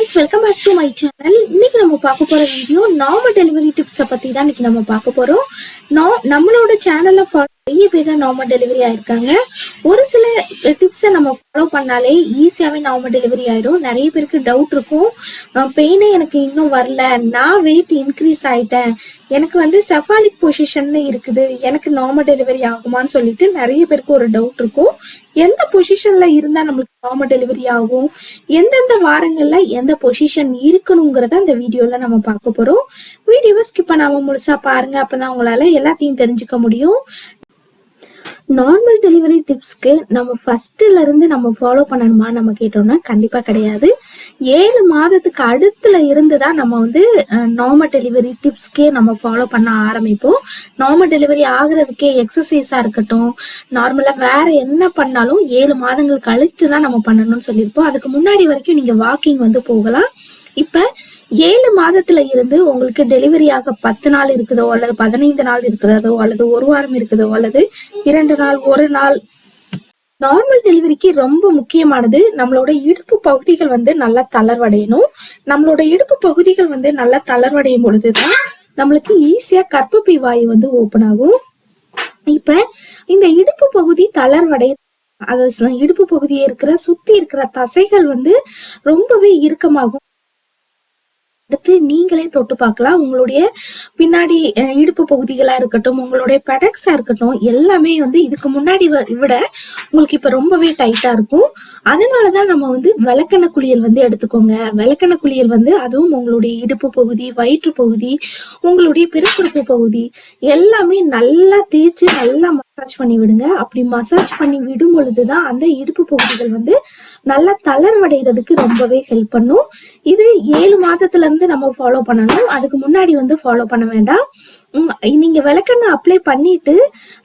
friends, welcome back to my channel. இன்னைக்கு நம்ம பார்க்க போற வீடியோ நார்மல் டெலிவரி டிப்ஸை பத்தி தான் இன்னைக்கு நம்ம பார்க்க போறோம். நம்மளோட சேனல்ல நிறைய பேர் நார்மல் டெலிவரி ஆயிருக்காங்க. ஒரு சில டிப்ஸை நம்ம ஃபாலோ பண்ணாலே ஈஸியாவே நார்மல் டெலிவரி ஆயிடும். நிறைய பேருக்கு டவுட் இருக்கும், பெயினே எனக்கு இன்னும் வரல, நான் வெயிட் இன்க்ரீஸ் ஆயிட்டேன், எனக்கு செஃபாலிக் பொசிஷன்ல இருக்குது, எனக்கு நார்மல் டெலிவரி ஆகுமான்னு சொல்லிட்டு நிறைய பேருக்கு ஒரு டவுட் இருக்கும். எந்த பொசிஷன்ல இருந்தா நம்மளுக்கு நார்மல் டெலிவரி ஆகும், எந்தெந்த வாரங்கள்ல எந்த பொசிஷன் இருக்கணுங்கிறத அந்த வீடியோல நம்ம பார்க்க போறோம். வீடியோவை ஸ்கிப் பண்ணாம முழுசா பாருங்க, அப்பதான் உங்களால எல்லாத்தையும் தெரிஞ்சுக்க முடியும். நார்மல் டெலிவரி டிப்ஸ்க்கு நம்ம ஃபர்ஸ்ட்ல இருந்து நம்ம ஃபாலோ பண்ணணுமா நம்ம கேட்டோம்னா கண்டிப்பா கிடையாது. 7 மாதத்துக்கு அடுத்துல இருந்து தான் நம்ம நார்மல் டெலிவரி டிப்ஸ்க்கே நம்ம ஃபாலோ பண்ண ஆரம்பிப்போம். நார்மல் டெலிவரி ஆகுறதுக்கே எக்ஸசைஸா இருக்கட்டும், நார்மலா வேற என்ன பண்ணாலும் 7 மாதங்கள் கழித்து தான் நம்ம பண்ணணும்னு சொல்லியிருப்போம். அதுக்கு முன்னாடி வரைக்கும் நீங்க வாக்கிங் போகலாம். இப்ப 7 மாதத்துல இருந்து உங்களுக்கு டெலிவரி ஆக 10 நாள் இருக்குதோ, அல்லது 15 நாள் இருக்கிறதோ, அல்லது 1 வாரம் இருக்குதோ, அல்லது 2 நாள் 1 நாள், நார்மல் டெலிவரிக்கு ரொம்ப முக்கியமானது நம்மளோட இடுப்பு பகுதிகள் நல்லா தளர்வடையணும். நம்மளோட இடுப்பு பகுதிகள் நல்லா தளர்வடையும் பொழுதுதான் நம்மளுக்கு ஈஸியா கர்ப்பப்பை வாயு ஓபன் ஆகும். இப்ப இந்த இடுப்பு பகுதி தளர்வடைய, அதாவது இடுப்பு பகுதியை சுத்தி இருக்கிற தசைகள் ரொம்பவே இறுக்கமாகும். அடுத்து நீங்களே தொட்டு பார்க்கலாம். உங்களுடைய பின்னாடி இடுப்பு பகுதிகளா இருக்கட்டும், உங்களுடைய பெடக்ஸா இருக்கட்டும், எல்லாமே இதுக்கு முன்னாடி விட உங்களுக்கு இப்ப ரொம்பவே டைட்டா இருக்கும். அதனாலதான் நம்ம விளக்கெண்ண குளியல் எடுத்துக்கோங்க. விளக்கெண்ண குளியல் அதுவும் உங்களுடைய இடுப்பு பகுதி, வயிற்று பகுதி, உங்களுடைய பிறப்புறுப்பு பகுதி எல்லாமே நல்லா தேய்ச்சி நல்லா மசாஜ் பண்ணி விடுங்க. அப்படி மசாஜ் பண்ணி விடும் பொழுதுதான் அந்த இடுப்பு பகுதிகள் நல்லா தளர்வடைகிறதுக்கு ரொம்பவே ஹெல்ப் பண்ணும். இது 7 மாதத்துல இருந்து நம்ம ஃபாலோ பண்ணணும். அதுக்கு முன்னாடி ஃபாலோ பண்ண வேண்டாம். நீங்க விளக்கெண்ணெய் அப்ளை பண்ணிட்டு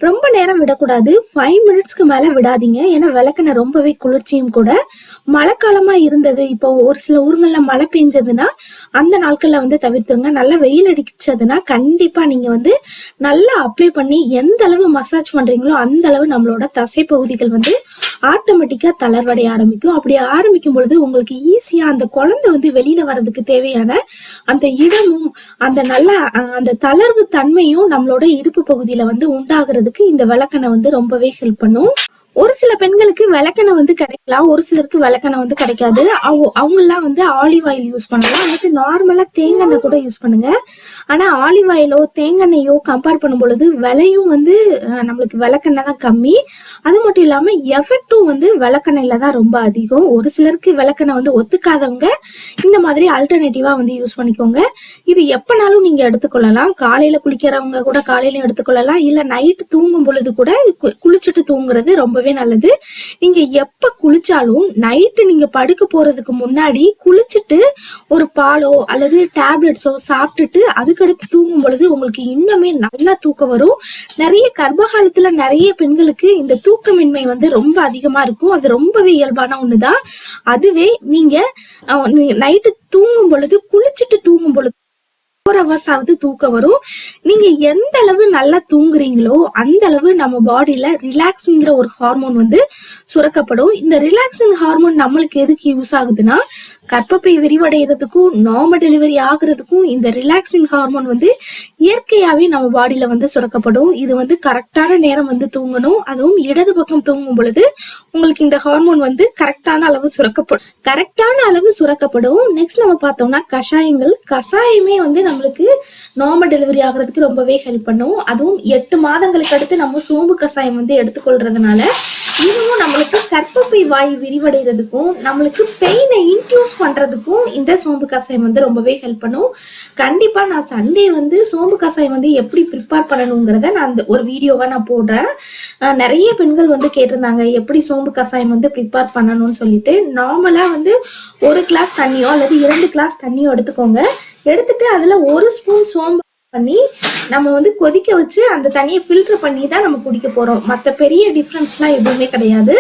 ரொம்ப நேரம் விடக்கூடாது. 5 மினிட்ஸ்க்கு மேல விடாதீங்க. ஏன்னா விளக்கெண்ணெய் ரொம்பவே குளிர்ச்சியும் கூட. மழைக்காலமா இருந்தது, இப்போ ஒரு சில ஊர்கள்ல மழை பெஞ்சதுன்னா அந்த நாட்கள்ல தவிர்த்துருங்க. நல்லா வெயில் அடிச்சதுன்னா கண்டிப்பா நீங்க நல்லா அப்ளை பண்ணி எந்த அளவு மசாஜ் பண்றீங்களோ அந்த அளவு நம்மளோட தசை பகுதிகள் ஆட்டோமேட்டிக்கா தளர்வடைய ஆரம்பிக்கும். அப்படி ஆரம்பிக்கும் பொழுது உங்களுக்கு ஈஸியா அந்த குழந்தை வெளியில வர்றதுக்கு தேவையான அந்த இடமும் அந்த நல்ல அந்த தளர்வு தன்மையும் நம்மளோட இடுப்பு பகுதியில உண்டாகிறதுக்கு இந்த விளக்கெண்ணெய் ரொம்பவே ஹெல்ப் பண்ணும். ஒரு சில பெண்களுக்கு விளக்கெண்ணெய் கிடைக்கலாம், ஒரு சிலருக்கு விளக்கெண்ணெய் கிடைக்காது. அவங்க எல்லாம் ஆலிவ் ஆயில் யூஸ் பண்ணலாம். அதுக்கு நார்மலா தேங்காய் கூட யூஸ் பண்ணுங்க. ஆனா ஆலிவ் ஆயிலோ தேங்காய்யோ கம்பேர் பண்ணும் பொழுது விலையும் நம்மளுக்கு விளக்கெண்ணெய் தான் கம்மி. அது மட்டும் இல்லாம எஃபெக்டும் விளக்கெண்ணெயில தான் ரொம்ப அதிகம். ஒரு சிலருக்கு விளக்கெண்ணெய் ஒத்துக்காதவங்க இந்த மாதிரி ஆல்டர்னேட்டிவா யூஸ் பண்ணிக்கோங்க. இது எப்பனாலும் நீங்க எடுத்துக்கொள்ளலாம். காலையில குளிக்கிறவங்க கூட காலையில எடுத்துக்கொள்ளலாம், இல்ல நைட்டு தூங்கும் பொழுது கூட குளிச்சுட்டு தூங்குறது ரொம்பவே நல்லது. நீங்க எப்ப குளிச்சாலும் நைட்டு நீங்க படுக்க போறதுக்கு முன்னாடி குளிச்சுட்டு ஒரு பாலோ அல்லது டேப்லெட்ஸோ சாப்பிட்டுட்டு அதுக்கடுத்து தூங்கும் பொழுது உங்களுக்கு இன்னுமே நல்லா தூக்கம் வரும். நிறைய கர்ப்பகாலத்துல நிறைய பெண்களுக்கு இந்த தூக்கமின்மை ரொம்ப அதிகமா இருக்கும். அது ரொம்பவே இயல்பான ஒண்ணுதான். அதுவே நீங்க நைட்டு தூங்கும் பொழுது குளிச்சுட்டு தூங்கும் பொழுது 4 hours ஆவது தூக்கம் வரும். நீங்க எந்த அளவு நல்லா தூங்குறீங்களோ அந்த அளவு நம்ம பாடியில ரிலாக்ஸிங்கிற ஒரு ஹார்மோன் சுரக்கப்படும். இந்த ரிலாக்ஸிங் ஹார்மோன் நம்மளுக்கு எதுக்கு யூஸ் ஆகுதுன்னா, கர்ப்பப்பை விரிவடைகிறதுக்கும் நார்மல் டெலிவரி ஆகுறதுக்கும் இந்த ரிலாக்ஸிங் ஹார்மோன் இயற்கையாவே நம்ம பாடியில சுரக்கப்படும். இது கரெக்டான நேரம் தூங்கணும். அதுவும் இடது பக்கம் தூங்கும் பொழுது உங்களுக்கு இந்த ஹார்மோன் கரெக்டான அளவு சுரக்கப்படும். நெக்ஸ்ட் நம்ம பார்த்தோம்னா கஷாயங்கள். கஷாயமே நம்மளுக்கு நார்மல் டெலிவரி ஆகுறதுக்கு ரொம்பவே ஹெல்ப் பண்ணும். அதுவும் 8 மாதங்களுக்கு அடுத்து நம்ம சோம்பு கஷாயம் எடுத்துக்கொள்றதுனால இதுவும் நம்மளுக்கு கர்ப்பப்பை வாயு விரிவடைகிறதுக்கும் நம்மளுக்கு பெயினை இன்டியூஸ் பண்றதுக்கும் இந்த சோம்பு கஷாயம் ரொம்பவே ஹெல்ப் பண்ணும். கண்டிப்பா நான் சண்டே சோம்பு கஷாயம் எப்படி ப்ரிப்பேர் பண்ணணுங்கிறத நான் அந்த ஒரு வீடியோவா நான் போடுறேன். நிறைய பெண்கள் கேட்டிருந்தாங்க எப்படி சோம்பு கஷாயம் ப்ரிப்பேர் பண்ணணும்னு சொல்லிட்டு. நார்மலா 1 கிளாஸ் தண்ணியோ அல்லது 2 கிளாஸ் தண்ணியோ எடுத்துக்கோங்க. எடுத்துட்டு அதுல 1 ஸ்பூன் சோம்பு பண்ணி நம்ம கொதிக்க வச்சு அந்த தண்ணியை ஃபில்டர் பண்ணி தான் நம்ம குடிக்க போறோம். மற்ற பெரிய டிஃப்ரென்ஸ்லாம் எதுவுமே கிடையாது.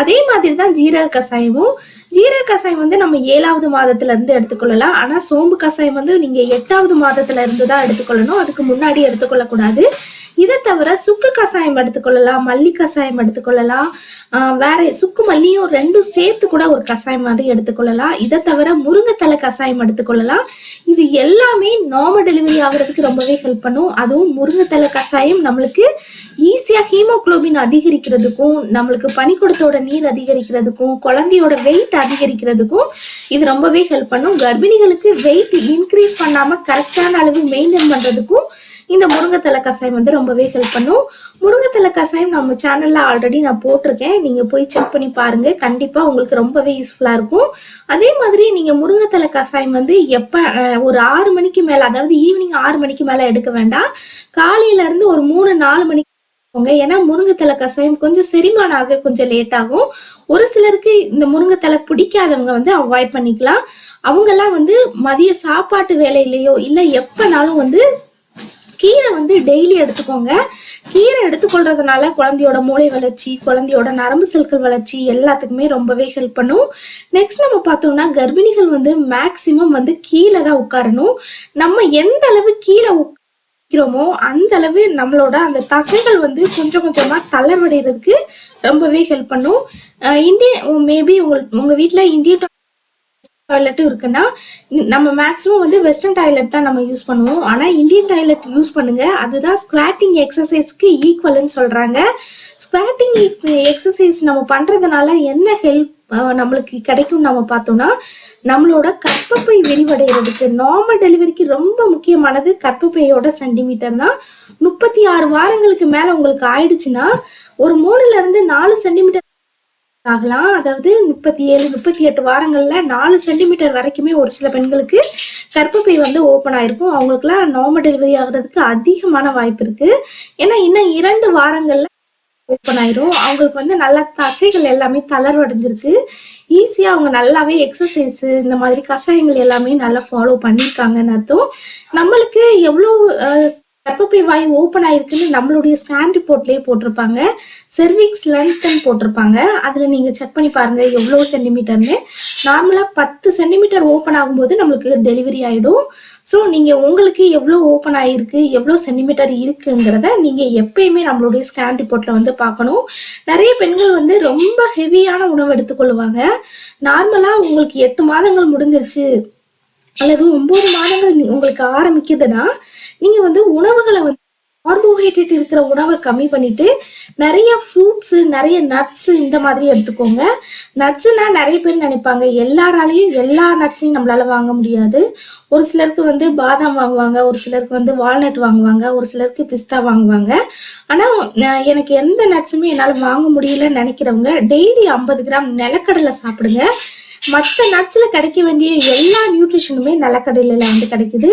அதே மாதிரி தான் ஜீரக கஷாயமும். ஜீரக கஷாயம் வந்து நம்ம 7வது மாதத்துல இருந்து எடுத்துக்கொள்ளலாம். ஆனா சோம்பு கஷாயம் வந்து நீங்க 8வது மாதத்துல இருந்து தான் எடுத்துக்கொள்ளணும். அதுக்கு முன்னாடி எடுத்துக்கொள்ளக்கூடாது. இதை தவிர சுக்கு கஷாயம் எடுத்துக்கொள்ளலாம், மல்லி கஷாயம் எடுத்துக்கொள்ளலாம், வேற சுக்கு மல்லியும் ரெண்டும் சேர்த்து கூட ஒரு கஷாயம் மாதிரி எடுத்துக்கொள்ளலாம். இதை தவிர முருங்கைத்தலை கஷாயம் எடுத்துக்கொள்ளலாம். இது எல்லாமே நார்மல் டெலிவரி ஆகுறதுக்கு ரொம்பவே ஹெல்ப் பண்ணும். அதுவும் முருங்கைத்தலை கஷாயம் நம்மளுக்கு ஈஸியா ஹீமோகுளோபின் அதிகரிக்கிறதுக்கும், நம்மளுக்கு பனிக்கூடத்தோட நீர் அதிகரிக்கிறதுக்கும், குழந்தையோட வெயிட் அதிகரிக்கிறதுக்கும் இது ரொம்பவே ஹெல்ப் பண்ணும். கர்ப்பிணிகளுக்கு வெயிட் இன்க்ரீஸ் பண்ணாம கரெக்டான அளவு மெயின்டைன் பண்றதுக்கும் இந்த முருங்கைத்தலை கஷாயம் வந்து ரொம்பவே ஹெல்ப் பண்ணும். முருங்கைத்தலை கஷாயம் நம்ம சேனல்ல ஆல்ரெடி நான் போட்டிருக்கேன், நீங்க போய் செக் பண்ணி பாருங்க. கண்டிப்பா உங்களுக்கு ரொம்பவே யூஸ்ஃபுல்லா இருக்கும். அதே மாதிரி நீங்க முருங்கைத்தலை கஷாயம் வந்து எப்ப ஒரு 6 மணிக்கு மேல, அதாவது ஈவினிங் 6 மணிக்கு மேல எடுக்க வேண்டாம். காலையில இருந்து ஒரு 3-4 மணிக்கு. ஏன்னா முருங்கைத்தலை கஷாயம் கொஞ்சம் செரிமானம் ஆக கொஞ்சம் லேட் ஆகும். ஒரு சிலருக்கு இந்த முருங்கைத்தலை பிடிக்காதவங்க வந்து அவாய்ட் பண்ணிக்கலாம். அவங்கெல்லாம் வந்து மதிய சாப்பாட்டு வேலையிலயோ இல்ல எப்பனாலும் வந்து கீரை வந்து டெய்லி எடுத்துக்கோங்க. கீரை எடுத்துக்கொள்றதுனால குழந்தையோட மூளை வளர்ச்சி, குழந்தையோட நரம்பு செல்கள் வளர்ச்சி எல்லாத்துக்குமே ரொம்பவே ஹெல்ப் பண்ணும். நெக்ஸ்ட் நம்ம பார்த்தோம்னா கர்ப்பிணிகள் வந்து மேக்சிமம் வந்து கீழே தான் உட்காரணும். நம்ம எந்த அளவு கீழே உட்காரோமோ அந்த அளவு நம்மளோட அந்த தசைகள் வந்து கொஞ்சம் கொஞ்சமா தளர்வடைறதுக்கு ரொம்பவே ஹெல்ப் பண்ணும். இந்தியன் மேபி உங்க வீட்டுல இந்தியன் டாய்லெட்டும் இருக்குன்னா நம்ம மேக்ஸிமம் வந்து வெஸ்டர்ன் டாய்லெட் தான் நம்ம யூஸ் பண்ணுவோம். ஆனா இந்தியன் டாய்லெட் யூஸ் பண்ணுங்க. அதுதான் ஸ்குவாட்டிங் எக்ஸசைஸ்க்கு ஈக்குவல்னு சொல்றாங்க. ஸ்குவாட்டிங் எக்ஸசைஸ் நம்ம பண்றதுனால என்ன ஹெல்ப் நம்மளுக்கு கிடைக்கும் நம்ம பார்த்தோம்னா, நம்மளோட கர்ப்பப்பை விரிவடைகிறதுக்கு, நார்மல் டெலிவரிக்கு ரொம்ப முக்கியமானது கர்ப்பப்பையோட சென்டிமீட்டர் தான். 36 வாரங்களுக்கு மேல உங்களுக்கு ஆயிடுச்சுன்னா ஒரு 3-4 சென்டிமீட்டர் ஆகலாம். அதாவது 37-38 வாரங்கள்ல 4 சென்டிமீட்டர் வரைக்குமே ஒரு சில பெண்களுக்கு கர்ப்பப்பை வந்து ஓப்பன் ஆயிருக்கும். அவங்களுக்குலாம் நார்மல் டெலிவரி ஆகுறதுக்கு அதிகமான வாய்ப்பு இருக்கு. ஏன்னா இன்னும் 2 வாரங்கள்ல ஓப்பன் ஆயிரும். அவங்களுக்கு வந்து நல்ல தசைகள் எல்லாமே தளர்வடைஞ்சிருக்கு. ஈஸியா அவங்க நல்லாவே எக்ஸசைஸ் இந்த மாதிரி கஷாயங்கள் எல்லாமே நல்லா ஃபாலோ பண்ணியிருக்காங்கன்னு அர்த்தம். நம்மளுக்கு எவ்வளோ கர்ப்பப்பை வாய் ஓப்பன் ஆயிருக்குன்னு நம்மளுடைய ஸ்கேன் ரிப்போர்ட்லயே போட்டிருப்பாங்க. செர்விக்ஸ் லென்த்ன்னு போட்டிருப்பாங்க. அதுல நீங்க செக் பண்ணி பாருங்க எவ்வளவு சென்டிமீட்டர்னு. நார்மலா 10 சென்டிமீட்டர் ஓப்பன் ஆகும்போது நம்மளுக்கு டெலிவரி ஆயிடும். ஸோ நீங்க உங்களுக்கு எவ்வளோ ஓப்பன் ஆயிருக்கு, எவ்வளோ சென்டிமீட்டர் இருக்குங்கிறத நீங்க எப்பயுமே நம்மளுடைய ஸ்கேன் ரிப்போர்ட்ல வந்து பார்க்கணும். நிறைய பெண்கள் வந்து ரொம்ப ஹெவியான உணவு எடுத்துக்கொள்ளுவாங்க. நார்மலா உங்களுக்கு 8 மாதங்கள் முடிஞ்சிருச்சு அல்லது 9 மாதங்கள் உங்களுக்கு ஆரம்பிக்குதுன்னா நீங்க வந்து உணவுகளை வந்து கார்போஹைட்ரேட் இருக்கிற உணவை கம்மி பண்ணிட்டு நிறைய ஃப்ரூட்ஸ், நிறைய நட்ஸ் இந்த மாதிரி எடுத்துக்கோங்க. நட்ஸ்னா நிறைய பேர் நினைப்பாங்க எல்லாராலையும் எல்லா நட்ஸையும் நம்மளால வாங்க முடியாது. ஒரு சிலருக்கு வந்து பாதாம் வாங்குவாங்க, ஒரு சிலருக்கு வந்து வால்நட் வாங்குவாங்க, ஒரு சிலருக்கு பிஸ்தா வாங்குவாங்க. ஆனா எனக்கு எந்த நட்ஸுமே என்னால வாங்க முடியலன்னு நினைக்கிறவங்க டெய்லி 50 கிராம் நிலக்கடலை சாப்பிடுங்க. மற்ற நட்ஸ்ல கிடைக்க வேண்டிய எல்லா நியூட்ரிஷனுமே நிலக்கடலையில வந்து கிடைக்குது.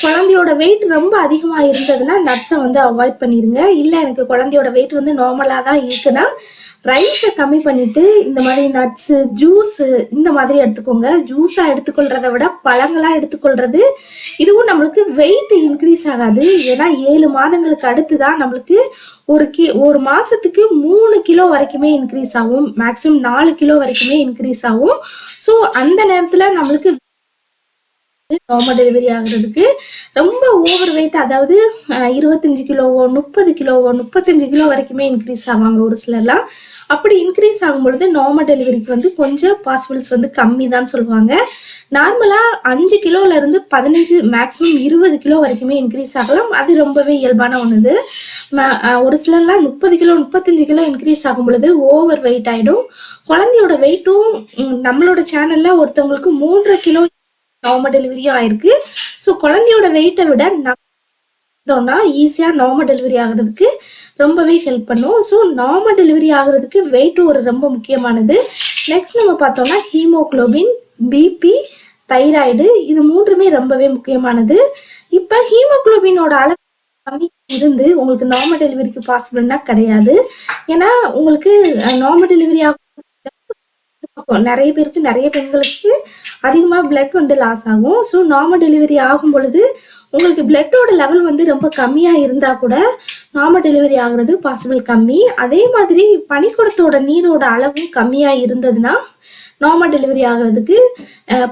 குழந்தையோட வெயிட் ரொம்ப அதிகமா இருந்ததுன்னா நட்ஸை வந்து அவாய்ட் பண்ணிருங்க. இல்ல எனக்கு குழந்தையோட வெயிட் வந்து நார்மலா தான் இருக்குன்னா ரைஸை கம்மி பண்ணிட்டு இந்த மாதிரி நட்ஸு, ஜூஸ் இந்த மாதிரி எடுத்துக்கோங்க. ஜூஸா எடுத்துக்கொள்றதை விட பழங்களா எடுத்துக்கொள்றது, இதுவும் நம்மளுக்கு வெயிட் இன்க்ரீஸ் ஆகாது. ஏன்னா 7 மாதங்களுக்கு அடுத்துதான் நம்மளுக்கு ஒரு மாசத்துக்கு 3 கிலோ வரைக்குமே இன்க்ரீஸ் ஆகும். மேக்சிமம் 4 கிலோ வரைக்குமே இன்க்ரீஸ் ஆகும். ஸோ அந்த நேரத்துல நம்மளுக்கு நார்மல் டெலிவரி ஆகுறதுக்கு ரொம்ப ஓவர் வெயிட், அதாவது 25 கிலோவோ 30 கிலோவோ 35 கிலோ வரைக்குமே இன்க்ரீஸ் ஆவாங்க ஒரு சிலர்லாம். அப்படி இன்க்ரீஸ் ஆகும் பொழுது நார்மல் டெலிவரிக்கு வந்து கொஞ்சம் பாசிபிள்ஸ் வந்து கம்மி தான் சொல்லுவாங்க. நார்மலா 5 கிலோல இருந்து 15 மேக்சிமம் 20 கிலோ வரைக்குமே இன்க்ரீஸ் ஆகலாம். அது ரொம்பவே இயல்பான ஒண்ணுது. ஒரு சிலர்லாம் 30 கிலோ 35 கிலோ இன்க்ரீஸ் ஆகும் பொழுது ஓவர் வெயிட் ஆயிடும். குழந்தையோட வெயிட்டும் நம்மளோட சேனல்ல ஒருத்தவங்களுக்கு 3.5 கிலோ நார்மல் டெலிவரியும் ஆயிருக்கு. ஸோ குழந்தையோட வெயிட்டை விட நம்ம ஈஸியா நார்மல் டெலிவரி ஆகுறதுக்கு ரொம்பவே ஹெல்ப் பண்ணும். ஸோ நார்மல் டெலிவரி ஆகுறதுக்கு வெயிட் ஒரு ரொம்ப முக்கியமானது. நெக்ஸ்ட் நம்ம பார்த்தோம்னா ஹீமோகுளோபின், பிபி, தைராய்டு, இது மூன்றுமே ரொம்பவே முக்கியமானது. இப்போ ஹீமோகுளோபினோட அளவு கம்மி இருந்து உங்களுக்கு நார்மல் டெலிவரிக்கு பாசிபிள்னா கிடையாது. ஏன்னா உங்களுக்கு நார்மல் டெலிவரி ஆகும் நிறைய பேருக்கு, நிறைய பெண்களுக்கு அதிகமா பிளட் வந்து லாஸ் ஆகும். ஸோ நார்மல் டெலிவரி ஆகும் பொழுது உங்களுக்கு பிளட்டோட லெவல் வந்து ரொம்ப கம்மியா இருந்தா கூட நார்மல் டெலிவரி ஆகுறது பாசிபிள் கம்மி. அதே மாதிரி பனிக்கூடத்தோட நீரோட அளவும் கம்மியா இருந்ததுன்னா நார்மல் டெலிவரி ஆகிறதுக்கு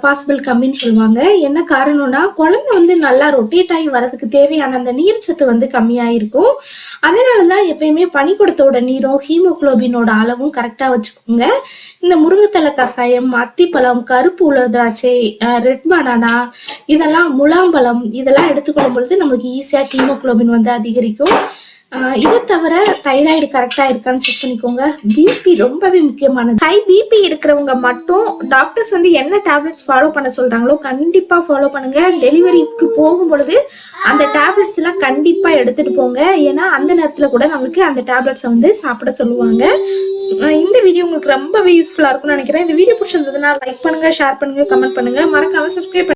பாசிபிள் கம்மின்னு சொல்லுவாங்க. என்ன காரணம்னா குழந்தை வந்து நல்லா ரொட்டேட் ஆகி வரதுக்கு தேவையான அந்த நீர் சத்து வந்து கம்மியாக இருக்கும். அதனால தான் எப்பயுமே பனிக்கூடத்தோட நீரும் ஹீமோகுளோபினோட அளவும் கரெக்டாக வச்சுக்கோங்க. இந்த முருங்கைத்தலை கஷாயம், அத்திப்பழம், கருப்பு உலர் திராட்சை, ரெட் பனானா, இதெல்லாம் முலாம்பழம், இதெல்லாம் எடுத்துக்கொள்ளும் பொழுது நம்மளுக்கு ஈஸியாக ஹீமோகுளோபின் வந்து அதிகரிக்கும். இதை தவிர தைராய்டு கரெக்டா இருக்கான்னு செக் பண்ணிக்கோங்க. பிபி ரொம்பவே முக்கியமானது. ஹை பிபி இருக்கிறவங்க மட்டும் டாக்டர்ஸ் வந்து என்ன டேப்லெட்ஸ் ஃபாலோ பண்ண சொல்றாங்களோ கண்டிப்பா ஃபாலோ பண்ணுங்க. டெலிவரிக்கு போகும் பொழுது அந்த டேப்லெட்ஸ் எல்லாம் கண்டிப்பா எடுத்துட்டு போங்க. ஏன்னா அந்த நேரத்துல கூட நம்மளுக்கு அந்த டேப்லெட்ஸ் வந்து சாப்பிட சொல்லுவாங்க. இந்த வீடியோ உங்களுக்கு ரொம்பவே யூஸ்ஃபுல்லா இருக்கும்னு நினைக்கிறேன். இந்த வீடியோ பிடிச்சிருந்ததுன்னா லைக் பண்ணுங்க, ஷேர் பண்ணுங்க, கமெண்ட் பண்ணுங்க, மறக்காம சப்ஸ்கிரைப்